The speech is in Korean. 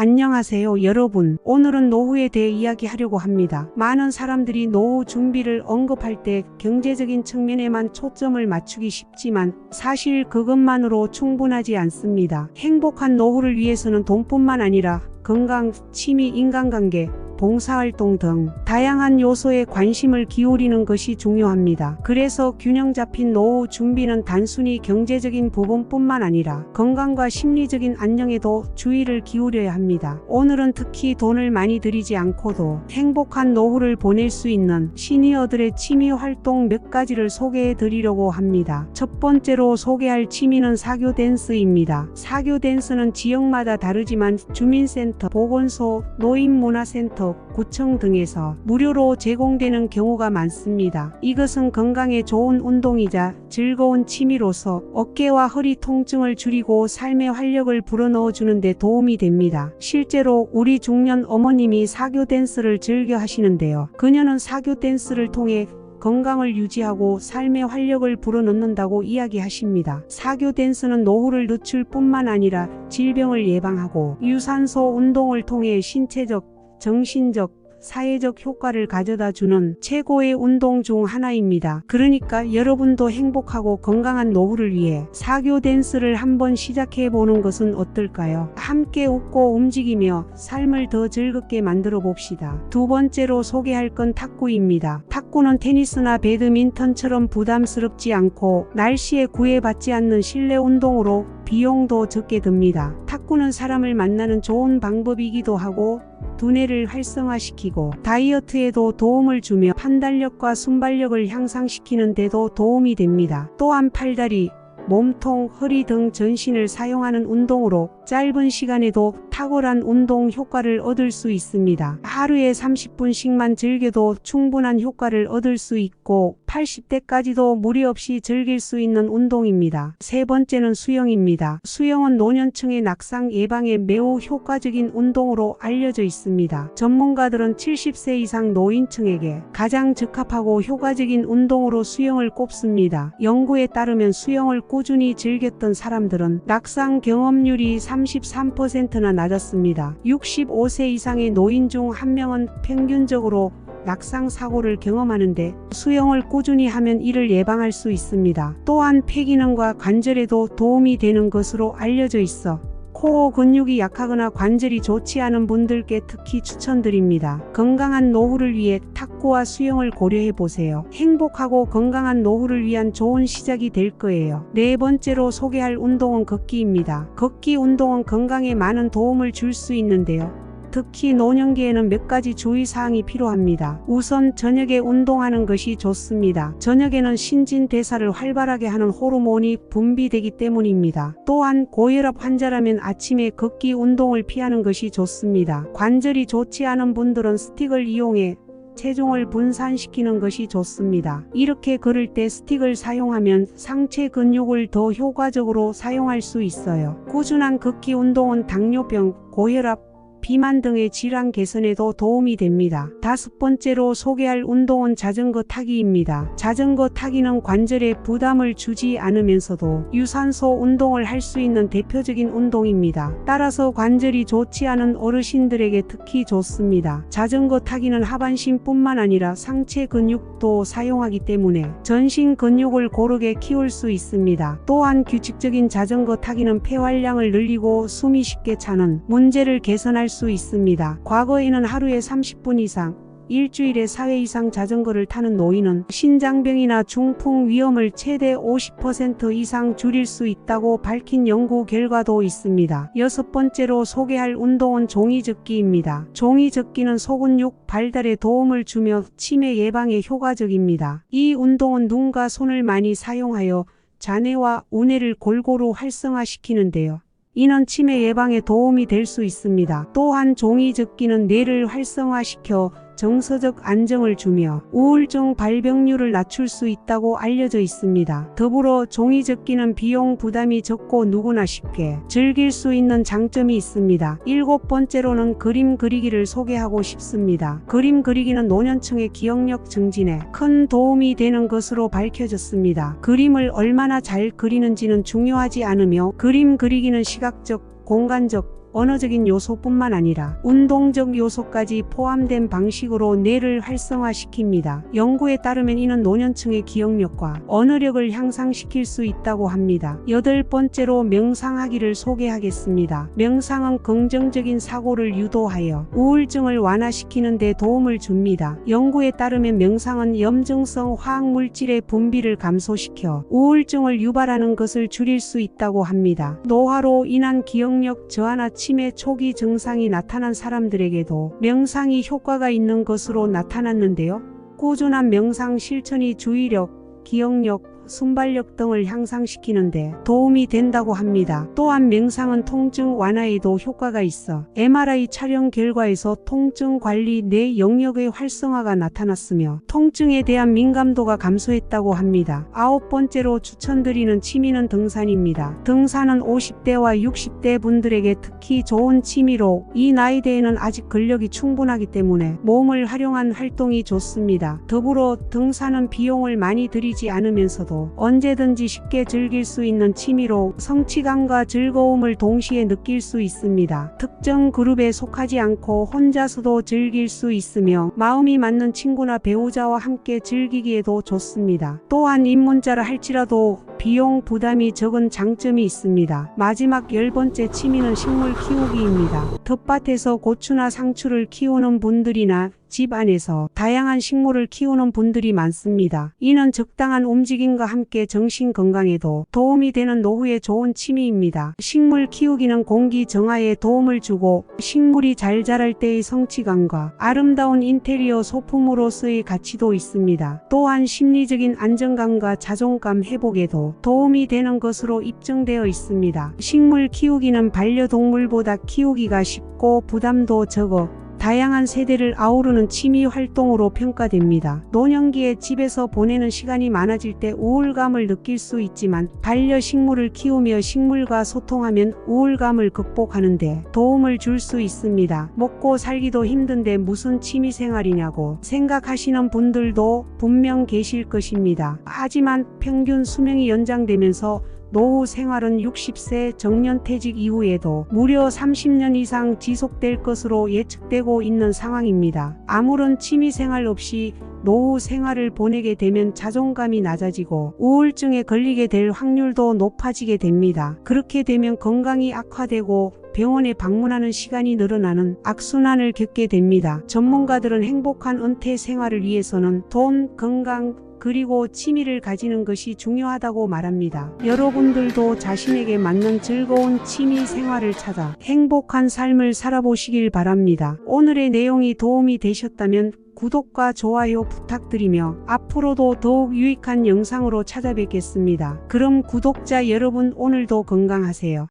안녕하세요 여러분. 오늘은 노후에 대해 이야기하려고 합니다. 많은 사람들이 노후 준비를 언급할 때 경제적인 측면에만 초점을 맞추기 쉽지만 사실 그것만으로 충분하지 않습니다. 행복한 노후를 위해서는 돈뿐만 아니라 건강, 취미, 인간관계, 봉사활동 등 다양한 요소에 관심을 기울이는 것이 중요합니다. 그래서 균형 잡힌 노후 준비는 단순히 경제적인 부분뿐만 아니라 건강과 심리적인 안녕에도 주의를 기울여야 합니다. 오늘은 특히 돈을 많이 들이지 않고도 행복한 노후를 보낼 수 있는 시니어들의 취미 활동 몇 가지를 소개해 드리려고 합니다. 첫 번째로 소개할 취미는 사교 댄스입니다. 사교 댄스는 지역마다 다르지만 주민센터, 보건소, 노인문화센터, 구청 등에서 무료로 제공되는 경우가 많습니다. 이것은 건강에 좋은 운동이자 즐거운 취미로서 어깨와 허리 통증을 줄이고 삶의 활력을 불어넣어주는 데 도움이 됩니다. 실제로 우리 중년 어머님이 사교 댄스를 즐겨 하시는데요. 그녀는 사교 댄스를 통해 건강을 유지하고 삶의 활력을 불어넣는다고 이야기하십니다. 사교 댄스는 노후를 늦출 뿐만 아니라 질병을 예방하고 유산소 운동을 통해 신체적, 정신적, 사회적 효과를 가져다 주는 최고의 운동 중 하나입니다. 그러니까 여러분도 행복하고 건강한 노후를 위해 사교 댄스를 한번 시작해 보는 것은 어떨까요? 함께 웃고 움직이며 삶을 더 즐겁게 만들어 봅시다. 두 번째로 소개할 건 탁구입니다. 탁구는 테니스나 배드민턴처럼 부담스럽지 않고 날씨에 구애받지 않는 실내 운동으로 비용도 적게 듭니다. 탁구는 사람을 만나는 좋은 방법이기도 하고 두뇌를 활성화시키고 다이어트에도 도움을 주며 판단력과 순발력을 향상시키는 데도 도움이 됩니다. 또한 팔다리, 몸통, 허리 등 전신을 사용하는 운동으로 짧은 시간에도 탁월한 운동 효과를 얻을 수 있습니다. 하루에 30분씩만 즐겨도 충분한 효과를 얻을 수 있고 80대까지도 무리 없이 즐길 수 있는 운동입니다. 세 번째는 수영입니다. 수영은 노년층의 낙상 예방에 매우 효과적인 운동으로 알려져 있습니다. 전문가들은 70세 이상 노인층에게 가장 적합하고 효과적인 운동으로 수영을 꼽습니다. 연구에 따르면 수영을 꾸준히 즐겼던 사람들은 낙상 경험률이 33%나 낮았습니다. 65세 이상의 노인 중 한 명은 평균적으로 낙상 사고를 경험하는데 수영을 꾸준히 하면 이를 예방할 수 있습니다. 또한 폐기능과 관절에도 도움이 되는 것으로 알려져 있어 코어 근육이 약하거나 관절이 좋지 않은 분들께 특히 추천드립니다. 건강한 노후를 위해 탁구와 수영을 고려해 보세요. 행복하고 건강한 노후를 위한 좋은 시작이 될 거예요. 네 번째로 소개할 운동은 걷기입니다. 걷기 운동은 건강에 많은 도움을 줄 수 있는데요. 특히 노년기에는 몇 가지 주의사항이 필요합니다. 우선 저녁에 운동하는 것이 좋습니다. 저녁에는 신진대사를 활발하게 하는 호르몬이 분비되기 때문입니다. 또한 고혈압 환자라면 아침에 걷기 운동을 피하는 것이 좋습니다. 관절이 좋지 않은 분들은 스틱을 이용해 체중을 분산시키는 것이 좋습니다. 이렇게 걸을 때 스틱을 사용하면 상체 근육을 더 효과적으로 사용할 수 있어요. 꾸준한 걷기 운동은 당뇨병, 고혈압, 비만 등의 질환 개선에도 도움이 됩니다. 다섯 번째로 소개할 운동은 자전거 타기입니다. 자전거 타기는 관절에 부담을 주지 않으면서도 유산소 운동을 할 수 있는 대표적인 운동입니다. 따라서 관절이 좋지 않은 어르신들에게 특히 좋습니다. 자전거 타기는 하반신뿐만 아니라 상체 근육도 사용하기 때문에 전신 근육을 고르게 키울 수 있습니다. 또한 규칙적인 자전거 타기는 폐활량을 늘리고 숨이 쉽게 차는 문제를 개선할 수 있습니다. 과거에는 하루에 30분 이상, 일주일에 4회 이상 자전거를 타는 노인은 신장병이나 중풍 위험을 최대 50% 이상 줄일 수 있다고 밝힌 연구 결과도 있습니다. 여섯 번째로 소개할 운동은 종이접기입니다. 종이접기는 소근육 발달에 도움을 주며 치매 예방에 효과적입니다. 이 운동은 눈과 손을 많이 사용하여 자뇌와 우뇌를 골고루 활성화시키는데요. 이는 치매 예방에 도움이 될 수 있습니다. 또한 종이접기는 뇌를 활성화시켜 정서적 안정을 주며 우울증 발병률을 낮출 수 있다고 알려져 있습니다. 더불어 종이접기는 비용 부담이 적고 누구나 쉽게 즐길 수 있는 장점이 있습니다. 일곱 번째로는 그림 그리기를 소개하고 싶습니다. 그림 그리기는 노년층의 기억력 증진에 큰 도움이 되는 것으로 밝혀졌습니다. 그림을 얼마나 잘 그리는지는 중요하지 않으며 그림 그리기는 시각적, 공간적, 언어적인 요소뿐만 아니라 운동적 요소까지 포함된 방식으로 뇌를 활성화시킵니다. 연구에 따르면 이는 노년층의 기억력과 언어력을 향상시킬 수 있다고 합니다. 8번째로 명상하기를 소개하겠습니다. 명상은 긍정적인 사고를 유도하여 우울증을 완화시키는 데 도움을 줍니다. 연구에 따르면 명상은 염증성 화학물질의 분비를 감소시켜 우울증을 유발하는 것을 줄일 수 있다고 합니다. 노화로 인한 기억력 저하나 치매 초기 증상이 나타난 사람들에게도 명상이 효과가 있는 것으로 나타났는데요. 꾸준한 명상 실천이 주의력, 기억력, 순발력 등을 향상시키는데 도움이 된다고 합니다. 또한 명상은 통증 완화에도 효과가 있어 MRI 촬영 결과에서 통증 관리 뇌 영역의 활성화가 나타났으며 통증에 대한 민감도가 감소했다고 합니다. 9번째로 추천드리는 취미는 등산입니다. 등산은 50대와 60대 분들에게 특히 좋은 취미로 이 나이대에는 아직 근력이 충분하기 때문에 몸을 활용한 활동이 좋습니다. 더불어 등산은 비용을 많이 들이지 않으면서도 언제든지 쉽게 즐길 수 있는 취미로 성취감과 즐거움을 동시에 느낄 수 있습니다. 특정 그룹에 속하지 않고 혼자서도 즐길 수 있으며 마음이 맞는 친구나 배우자와 함께 즐기기에도 좋습니다. 또한 입문자라 할지라도 비용 부담이 적은 장점이 있습니다. 마지막 10번째 취미는 식물 키우기입니다. 텃밭에서 고추나 상추를 키우는 분들이나 집 안에서 다양한 식물을 키우는 분들이 많습니다. 이는 적당한 움직임과 함께 정신 건강에도 도움이 되는 노후에 좋은 취미입니다. 식물 키우기는 공기 정화에 도움을 주고 식물이 잘 자랄 때의 성취감과 아름다운 인테리어 소품으로서의 가치도 있습니다. 또한 심리적인 안정감과 자존감 회복에도 도움이 되는 것으로 입증되어 있습니다. 식물 키우기는 반려동물보다 키우기가 쉽고 부담도 적어 다양한 세대를 아우르는 취미 활동으로 평가됩니다. 노년기에 집에서 보내는 시간이 많아질 때 우울감을 느낄 수 있지만 반려식물을 키우며 식물과 소통하면 우울감을 극복하는 데 도움을 줄 수 있습니다. 먹고 살기도 힘든데 무슨 취미생활이냐고 생각하시는 분들도 분명 계실 것입니다. 하지만 평균 수명이 연장되면서 노후 생활은 60세 정년퇴직 이후에도 무려 30년 이상 지속될 것으로 예측되고 있는 상황입니다. 아무런 취미생활 없이 노후 생활을 보내게 되면 자존감이 낮아지고 우울증에 걸리게 될 확률도 높아지게 됩니다. 그렇게 되면 건강이 악화되고 병원에 방문하는 시간이 늘어나는 악순환을 겪게 됩니다. 전문가들은 행복한 은퇴 생활을 위해서는 돈, 건강, 그리고 취미를 가지는 것이 중요하다고 말합니다. 여러분들도 자신에게 맞는 즐거운 취미 생활을 찾아 행복한 삶을 살아보시길 바랍니다. 오늘의 내용이 도움이 되셨다면 구독과 좋아요 부탁드리며 앞으로도 더욱 유익한 영상으로 찾아뵙겠습니다. 그럼 구독자 여러분 오늘도 건강하세요.